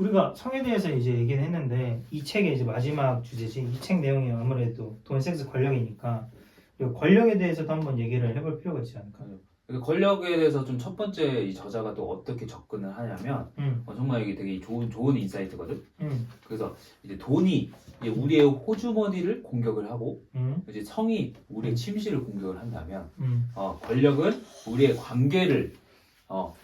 우리가 성에 대해서 이제 얘기는 했는데 이 책의 이제 마지막 주제지 이 책 내용이 아무래도 돈, 섹스, 권력이니까 이 권력에 대해서도 한번 얘기를 해볼 필요가 있지 않을까? 그래서 권력에 대해서 좀 첫 번째 이 저자가 또 어떻게 접근을 하냐면 정말 이게 되게 좋은 인사이트거든. 그래서 이제 돈이 이제 우리의 호주머니를 공격을 하고 이제 성이 우리의 침실을 공격을 한다면 권력은 우리의 관계를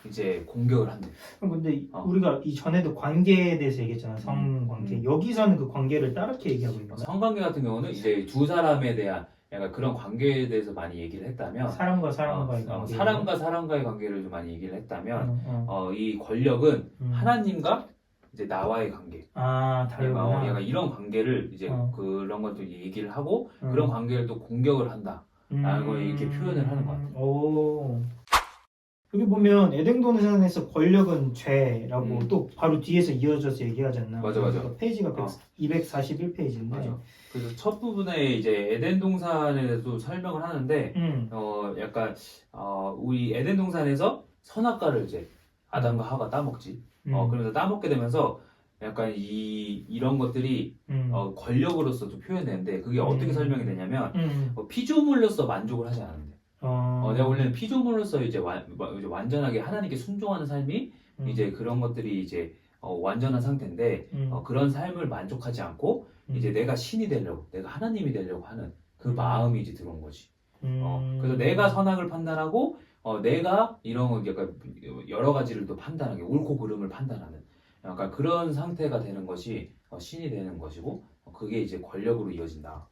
이제 공격을 한대. 그럼 근데 우리가 이 전에도 관계에 대해서 얘기했잖아. 성관계. 여기서는 그 관계를 따르게 얘기하고 있는 거야? 성관계 같은 경우는 이제 두 사람에 대한 약간 그런 관계에 대해서 많이 얘기를 했다면 사람과 사람과의 관계. 사람과 사람과의 관계를 좀 많이 얘기를 했다면 이 권력은 하나님과 이제 나와의 관계. 다르구나. 약간 이런 관계를 이제 그런 것도 얘기를 하고 그런 관계를 또 공격을 한다. 라는 걸 이렇게 표현을 하는 것 같아요. 오. 여기 보면 에덴 동산에서 권력은 죄라고 또 바로 뒤에서 이어져서 얘기하잖아. 맞아. 페이지가 241페이지인데. 맞아. 그래서 첫 부분에 이제 에덴 동산에 대해서 설명을 하는데 약간 우리 에덴 동산에서 선악과를 이제 아담과 하와가 따먹지. 그러면서 따먹게 되면서 약간 이런 것들이 권력으로서도 표현되는데 그게 어떻게 설명이 되냐면 피조물로서 만족을 하지 않는데. 내가 원래는 피조물로서 이제 완전하게 하나님께 순종하는 삶이 이제 그런 것들이 이제 완전한 상태인데 그런 삶을 만족하지 않고 이제 내가 신이 되려고, 내가 하나님이 되려고 하는 그 마음이 이제 들어온 거지. 그래서 내가 선악을 판단하고 내가 이런 거 약간 여러 가지를 또 판단하게 옳고 그름을 판단하는 약간 그런 상태가 되는 것이 신이 되는 것이고 그게 이제 권력으로 이어진다.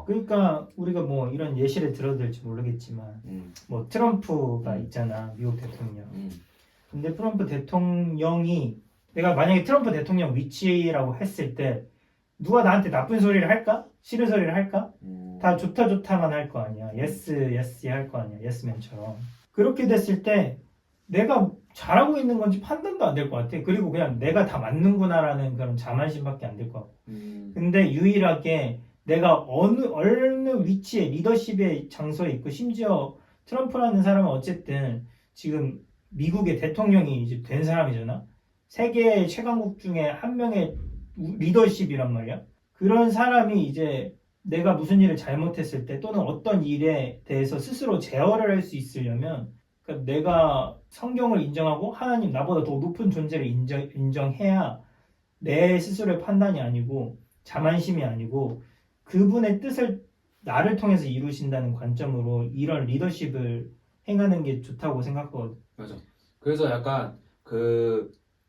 그러니까 우리가 뭐 이런 예시를 들어도 될지 모르겠지만 뭐 트럼프가 있잖아, 미국 대통령. 근데 트럼프 대통령이 내가 만약에 트럼프 대통령 위치라고 했을 때 누가 나한테 나쁜 소리를 할까? 싫은 소리를 할까? 다 좋다만 할 거 아니야. 예스 할 거 아니야. 예스맨처럼. 그렇게 됐을 때 내가 잘하고 있는 건지 판단도 안 될 것 같아. 그리고 그냥 내가 다 맞는구나라는 그런 자만심밖에 안 될 것 같고. 근데 유일하게 내가 어느 위치에 리더십의 장소에 있고 심지어 트럼프라는 사람은 어쨌든 지금 미국의 대통령이 이제 된 사람이잖아. 세계 최강국 중에 한 명의 리더십이란 말이야. 그런 사람이 이제 내가 무슨 일을 잘못했을 때 또는 어떤 일에 대해서 스스로 제어를 할 수 있으려면 그러니까 내가 성경을 인정하고 하나님 나보다 더 높은 존재를 인정해야 내 스스로의 판단이 아니고 자만심이 아니고 그분의 뜻을 나를 통해서 이루신다는 관점으로 이런 리더십을 행하는 게 좋다고 생각하거든. 맞아. 그래서 약간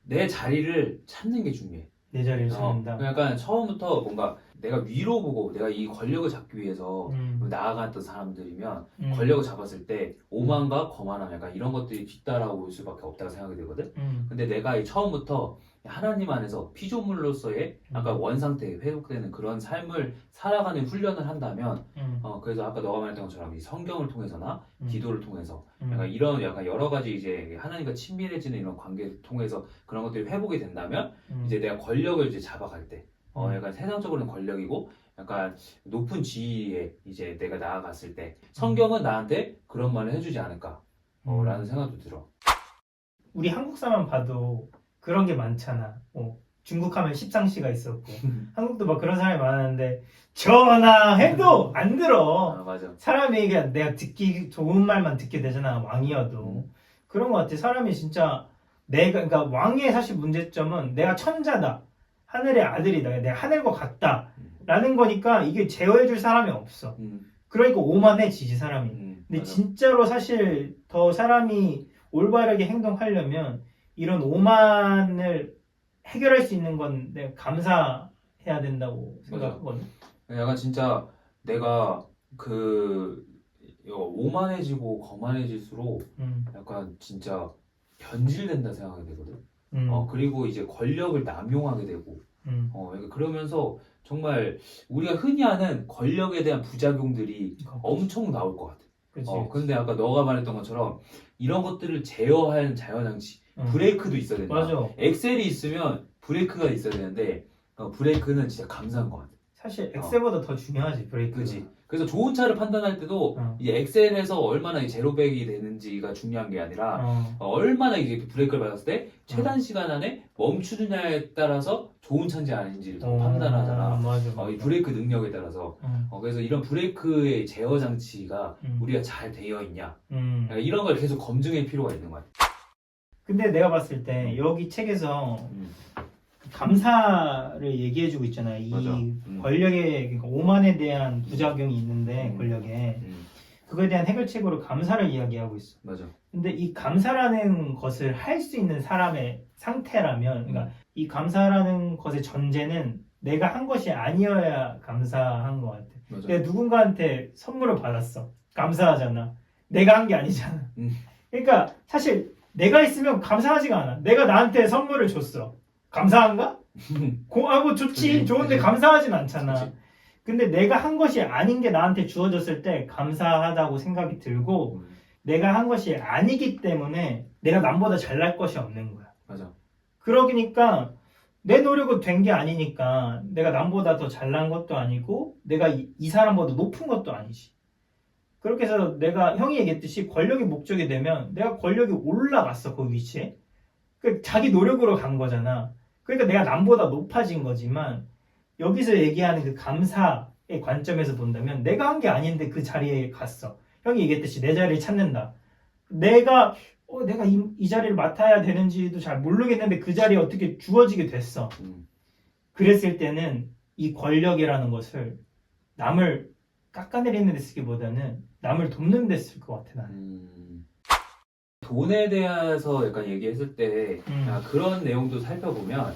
내 자리를 찾는 게 중요해. 내 자리를 찾는다. 약간 처음부터 뭔가 내가 위로 보고 내가 이 권력을 잡기 위해서 나아갔던 사람들이면 권력을 잡았을 때 오만과 거만함 약간 이런 것들이 뒤따라올 수밖에 없다고 생각이 들거든. 근데 내가 처음부터 하나님 안에서 피조물로서의 아까 원상태에 회복되는 그런 삶을 살아가는 훈련을 한다면 그래서 아까 너가 말했던 것처럼 이 성경을 통해서나 기도를 통해서 약간 이런 약간 여러 가지 이제 하나님과 친밀해지는 이런 관계를 통해서 그런 것들이 회복이 된다면 이제 내가 권력을 이제 잡아갈 때 약간 세상적으로는 권력이고 약간 높은 지위에 이제 내가 나아갔을 때 성경은 나한테 그런 말을 해주지 않을까 라는 생각도 들어. 우리 한국 사람 봐도 그런 게 많잖아. 중국 하면 십상시가 있었고 한국도 막 그런 사람이 많았는데 전화해도 안 들어. 맞아. 사람이 그냥 내가 듣기 좋은 말만 듣게 되잖아. 왕이어도 그런 것 같아. 사람이 진짜 그러니까 왕의 사실 문제점은 내가 천자다, 하늘의 아들이다, 내가 하늘과 같다 라는 거니까 이게 제어해줄 사람이 없어. 그러니까 오만해지지 사람이. 근데 맞아. 진짜로 사실 더 사람이 올바르게 행동하려면 이런 오만을 해결할 수 있는 건 내가 감사해야 된다고 생각하거든. 약간 진짜 내가 오만해지고 거만해질수록 약간 진짜 변질된다 생각이 되거든. 그리고 이제 권력을 남용하게 되고 그러면서 정말 우리가 흔히 아는 권력에 대한 부작용들이 엄청 나올 것 같아. 근데 아까 너가 말했던 것처럼 이런 것들을 제어할 자연장치 브레이크도 있어야 된다. 맞아. 엑셀이 있으면 브레이크가 있어야 되는데 브레이크는 진짜 감사한 것 같아. 사실 엑셀보다 더 중요하지 브레이크가. 그지. 그래서 좋은 차를 판단할 때도 이 엑셀에서 얼마나 이 제로백이 되는지가 중요한 게 아니라 얼마나 이게 브레이크를 밟았을 때 최단 시간 안에 멈추느냐에 따라서 좋은 차인지 아닌지를 판단하잖아. 맞아. 이 브레이크 능력에 따라서. 그래서 이런 브레이크의 제어 장치가 우리가 잘 되어 있냐. 이런 걸 계속 검증할 필요가 있는 것 같아. 근데 내가 봤을 때 여기 책에서 감사를 얘기해주고 있잖아요. 이 권력의 그러니까 오만에 대한 부작용이 있는데 권력에 그거에 대한 해결책으로 감사를 이야기하고 있어. 맞아. 근데 이 감사라는 것을 할 수 있는 사람의 상태라면, 그러니까 이 감사라는 것의 전제는 내가 한 것이 아니어야 감사한 것 같아. 맞아. 내가 누군가한테 선물을 받았어. 감사하잖아. 내가 한 게 아니잖아. 그러니까 사실 내가 있으면 감사하지가 않아. 내가 나한테 선물을 줬어. 감사한가? 뭐 좋지. 좋은데 감사하진 않잖아. 그치. 근데 내가 한 것이 아닌 게 나한테 주어졌을 때 감사하다고 생각이 들고 내가 한 것이 아니기 때문에 내가 남보다 잘날 것이 없는 거야. 맞아. 그러니까 내 노력은 된 게 아니니까 내가 남보다 더 잘난 것도 아니고 내가 이 사람보다 높은 것도 아니지. 그렇게 해서 내가 형이 얘기했듯이 권력이 목적이 되면 내가 권력이 올라갔어 그 위치에. 그 자기 노력으로 간 거잖아. 그러니까 내가 남보다 높아진 거지만 여기서 얘기하는 그 감사의 관점에서 본다면 내가 한 게 아닌데 그 자리에 갔어. 형이 얘기했듯이 내 자리를 찾는다. 내가 이 자리를 맡아야 되는지도 잘 모르겠는데 그 자리에 어떻게 주어지게 됐어. 그랬을 때는 이 권력이라는 것을 남을 깎아내리는 데 쓰기보다는 남을 돕는 데 쓸 것 같아 나는. 돈에 대해서 약간 얘기했을 때 그런 내용도 살펴보면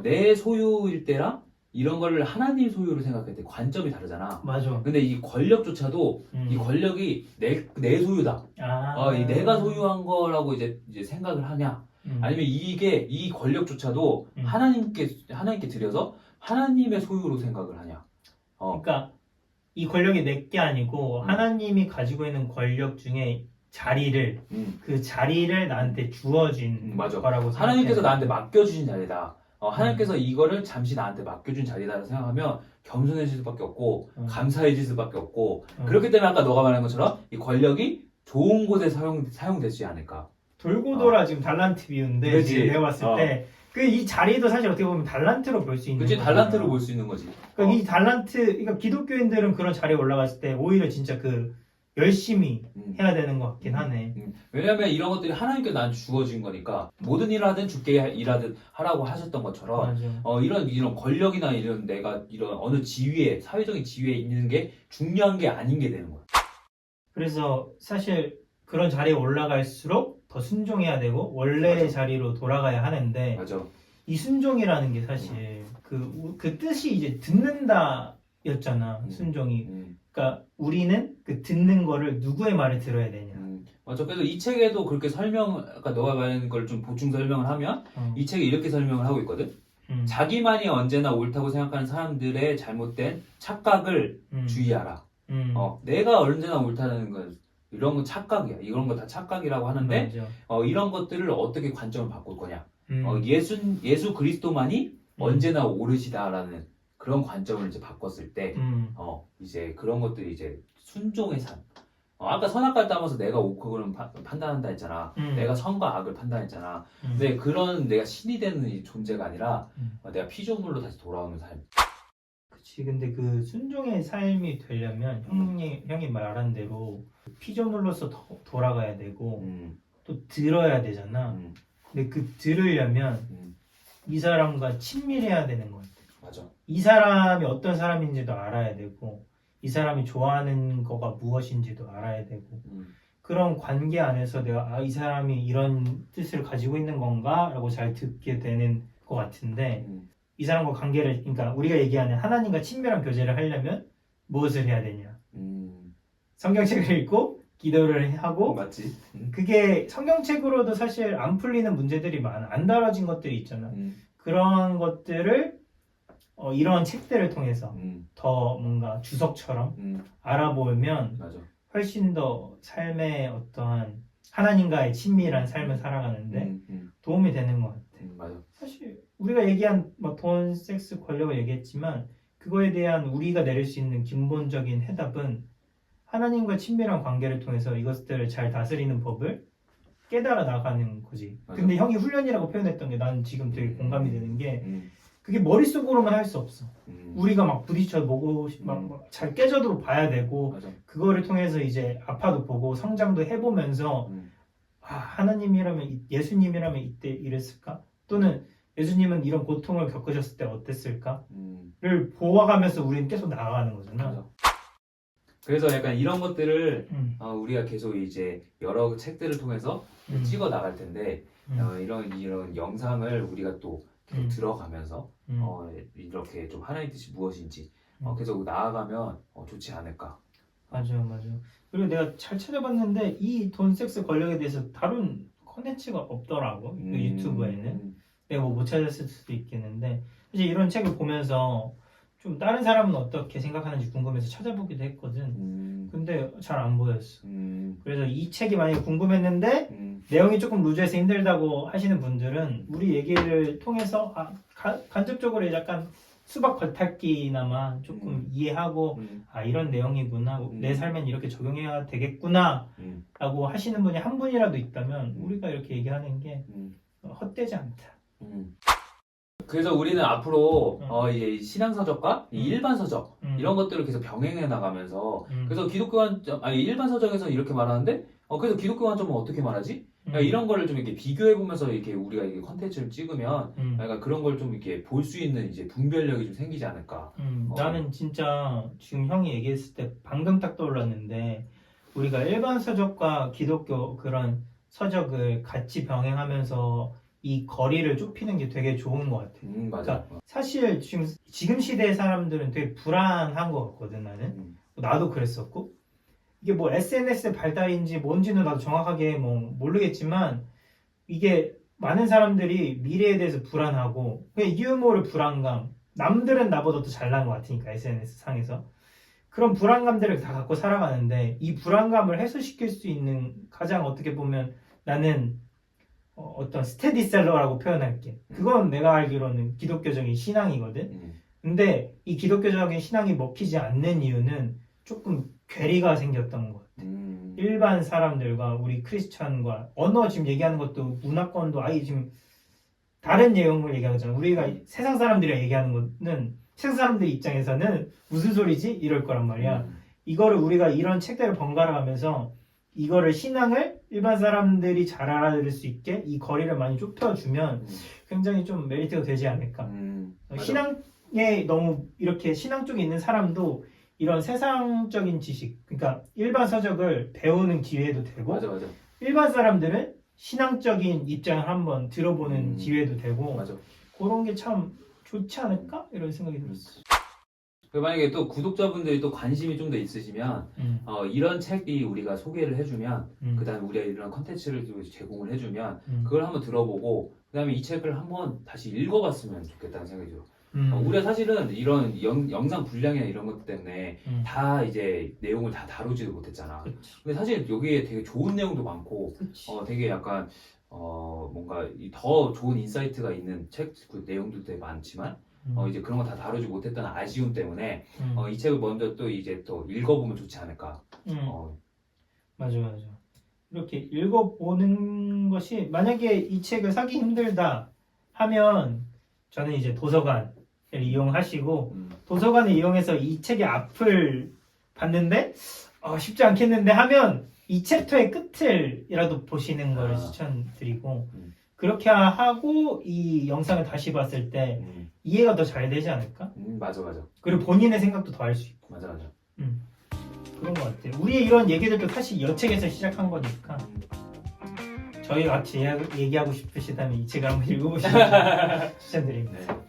내 소유일 때랑 이런 거를 하나님 소유로 생각할 때 관점이 다르잖아. 맞아. 근데 이 권력조차도 이 권력이 내 소유다. 이 내가 소유한 거라고 이제 생각을 하냐? 아니면 이 권력조차도 하나님께 드려서 하나님의 소유로 생각을 하냐? 그러니까 이 권력이 내 게 아니고 하나님이 가지고 있는 권력 중에 자리를 그 자리를 나한테 주어진 거라고 생각해. 하나님께서 나한테 맡겨주신 자리다. 하나님께서 이거를 잠시 나한테 맡겨준 자리다라고 생각하면 겸손해질 수밖에 없고 감사해질 수밖에 없고 그렇기 때문에 아까 너가 말한 것처럼 이 권력이 좋은 곳에 사용되지 않을까. 돌고 돌아 지금 달란트 비유인데 지금 내가 봤을 때 이 자리도 사실 어떻게 보면 달란트로 볼 수 있는 거지. 달란트로 볼 수 있는 거지. 그러니까 이 달란트, 그러니까 기독교인들은 그런 자리에 올라갔을 때 오히려 진짜 열심히 해야 되는 것 같긴 하네. 왜냐면 이런 것들이 하나님께 나한테 주어진 거니까 모든 일을 하든 죽게 일하든 하라고 하셨던 것처럼 이런 권력이나 내가 이런 어느 지위에 사회적인 지위에 있는 게 중요한 게 아닌 게 되는 거야. 그래서 사실 그런 자리에 올라갈수록 더 순종해야 되고 원래의 자리로 돌아가야 하는데 이 순종이라는 게 사실 그 뜻이 이제 듣는다였잖아. 순종이. 그러니까 우리는 그 듣는 거를 누구의 말을 들어야 되냐. 맞아. 그래서 이 책에도 그렇게 아까 너가 말하는 걸 좀 보충 설명을 하면 이 책이 이렇게 설명을 하고 있거든. 자기만이 언제나 옳다고 생각하는 사람들의 잘못된 착각을 주의하라. 내가 언제나 옳다는 건 이런 건 착각이야. 이런 거 다 착각이라고 하는데 이런 것들을 어떻게 관점을 바꿀 거냐. 예수 그리스도만이 언제나 옳으시다라는 그런 관점을 이제 바꿨을 때 이제 그런 것들이 이제 순종의 삶. 아까 선악과를 따면서 내가 옳고그름을 판단한다 했잖아. 내가 선과 악을 판단했잖아. 근데 그런 내가 신이 되는 이 존재가 아니라 내가 피조물로 다시 돌아오는 삶. 그치. 근데 그 순종의 삶이 되려면 형이 말한 대로 피조물로서 돌아가야 되고 또 들어야 되잖아. 근데 들으려면 이 사람과 친밀해야 되는 것 같아. 맞아. 이 사람이 어떤 사람인지도 알아야 되고 이 사람이 좋아하는 거가 무엇인지도 알아야 되고 그런 관계 안에서 내가 이 사람이 이런 뜻을 가지고 있는 건가? 라고 잘 듣게 되는 것 같은데 이 사람과 관계를 그러니까 우리가 얘기하는 하나님과 친밀한 교제를 하려면 무엇을 해야 되냐? 성경책을 읽고 기도를 하고 맞지? 그게 성경책으로도 사실 안 풀리는 문제들이 많아. 안 다뤄진 것들이 있잖아. 그런 것들을 이런 책들을 통해서 더 뭔가 주석처럼 알아보면 훨씬 더 삶의 어떠한 하나님과의 친밀한 삶을 살아가는데 도움이 되는 것 같아. 맞아. 사실 우리가 얘기한 돈, 섹스, 권력을 얘기했지만 그거에 대한 우리가 내릴 수 있는 근본적인 해답은 하나님과 친밀한 관계를 통해서 이것들을 잘 다스리는 법을 깨달아 나가는 거지. 맞아. 근데 형이 훈련이라고 표현했던 게 난 지금 되게 공감이 되는 게 그게 머릿속으로만 할 수 없어. 우리가 막 부딪혀 보고 막 잘 깨져도 봐야 되고 맞아. 그거를 통해서 이제 아파도 보고 성장도 해보면서 아, 하나님이라면 예수님이라면 이때 이랬을까? 또는 예수님은 이런 고통을 겪으셨을 때 어땠을까?를 보아가면서 우리는 계속 나아가는 거잖아. 맞아. 그래서 약간 이런 것들을 우리가 계속 이제 여러 책들을 통해서 찍어 나갈 텐데 이런 영상을 우리가 또 계속 들어가면서 이렇게 좀 하나님 뜻이 무엇인지 계속 나아가면 좋지 않을까. 맞아. 그리고 내가 잘 찾아봤는데 이 돈 섹스 권력에 대해서 다룬 컨텐츠가 없더라고. 그 유튜브에는. 내가 뭐 못 찾았을 수도 있겠는데 사실 이런 책을 보면서 좀 다른 사람은 어떻게 생각하는지 궁금해서 찾아보기도 했거든. 근데 잘 안 보였어. 그래서 이 책이 만약에 궁금했는데 내용이 조금 루즈해서 힘들다고 하시는 분들은 우리 얘기를 통해서 간접적으로 약간 수박 겉핥기나마 조금 이해하고 이런 내용이구나, 내 삶엔 이렇게 적용해야 되겠구나 라고 하시는 분이 한 분이라도 있다면 우리가 이렇게 얘기하는 게 헛되지 않다. 그래서 우리는 앞으로 이제 신앙서적과 일반 서적 이런 것들을 계속 병행해 나가면서 그래서 일반 서적에서 이렇게 말하는데 그래서 기독교 관점은 어떻게 말하지? 이런 거를 좀 이렇게 비교해 보면서 이렇게 우리가 이게 컨텐츠를 찍으면 약간 그런 걸 좀 이렇게 볼 수 있는 이제 분별력이 좀 생기지 않을까. 나는 진짜 지금 형이 얘기했을 때 방금 딱 떠올랐는데 우리가 일반 서적과 기독교 그런 서적을 같이 병행하면서 이 거리를 좁히는 게 되게 좋은 것 같아. 맞아. 그러니까 사실 지금 시대의 사람들은 되게 불안한 것 같거든. 나는 나도 그랬었고 이게 뭐 SNS의 발달인지 뭔지는 나도 정확하게 뭐 모르겠지만 이게 많은 사람들이 미래에 대해서 불안하고 그냥 유머를 불안감, 남들은 나보다 더 잘난 것 같으니까 SNS 상에서 그런 불안감들을 다 갖고 살아가는데 이 불안감을 해소시킬 수 있는 가장 어떻게 보면 나는 어떤 스테디셀러라고 표현할게. 그건 내가 알기로는 기독교적인 신앙이거든. 근데 이 기독교적인 신앙이 먹히지 않는 이유는 조금 괴리가 생겼던 것 같아. 일반 사람들과 우리 크리스천과 언어 지금 얘기하는 것도 문화권도 아예 지금 다른 내용을 얘기하잖아. 우리가 세상 사람들이 얘기하는 거는 세상 사람들 입장에서는 무슨 소리지? 이럴 거란 말이야. 이거를 우리가 이런 책들을 번갈아 가면서 이거를 신앙을 일반 사람들이 잘 알아들을 수 있게 이 거리를 많이 좁혀주면 굉장히 좀 메리트가 되지 않을까. 신앙에 너무 이렇게 신앙 쪽에 있는 사람도 이런 세상적인 지식, 그러니까 일반 서적을 배우는 기회도 되고 맞아. 일반 사람들은 신앙적인 입장을 한번 들어보는 기회도 되고 맞아. 그런 게 참 좋지 않을까? 이런 생각이 들었어. 만약에 또 구독자분들이 또 관심이 좀 더 있으시면 이런 책이 우리가 소개를 해주면 그 다음에 우리가 이런 컨텐츠를 제공을 해주면 그걸 한번 들어보고 그 다음에 이 책을 한번 다시 읽어봤으면 좋겠다는 생각이 들어. 우리가 사실은 이런 영상 분량이나 이런 것 때문에 다 이제 내용을 다 다루지도 못했잖아. 그치. 근데 사실 여기에 되게 좋은 내용도 많고 되게 약간 뭔가 더 좋은 인사이트가 있는 책 그 내용도 되게 많지만 이제 그런 거 다 다루지 못했던 아쉬움 때문에 이 책을 먼저 또 이제 또 읽어보면 좋지 않을까. 맞아. 이렇게 읽어보는 것이 만약에 이 책을 사기 힘들다 하면 저는 이제 도서관을 이용하시고 도서관을 이용해서 이 책의 앞을 봤는데 쉽지 않겠는데 하면 이 챕터의 끝을이라도 보시는 걸 추천드리고 그렇게 하고 이 영상을 다시 봤을 때 이해가 더 잘 되지 않을까? 맞아. 그리고 본인의 생각도 더 할 수 있고. 맞아. 그런 것 같아요. 우리의 이런 얘기들도 사실 여책에서 시작한 거니까 저희 같이 얘기하고 싶으시다면 이 책을 한번 읽어보시는 걸 추천드립니다. 네.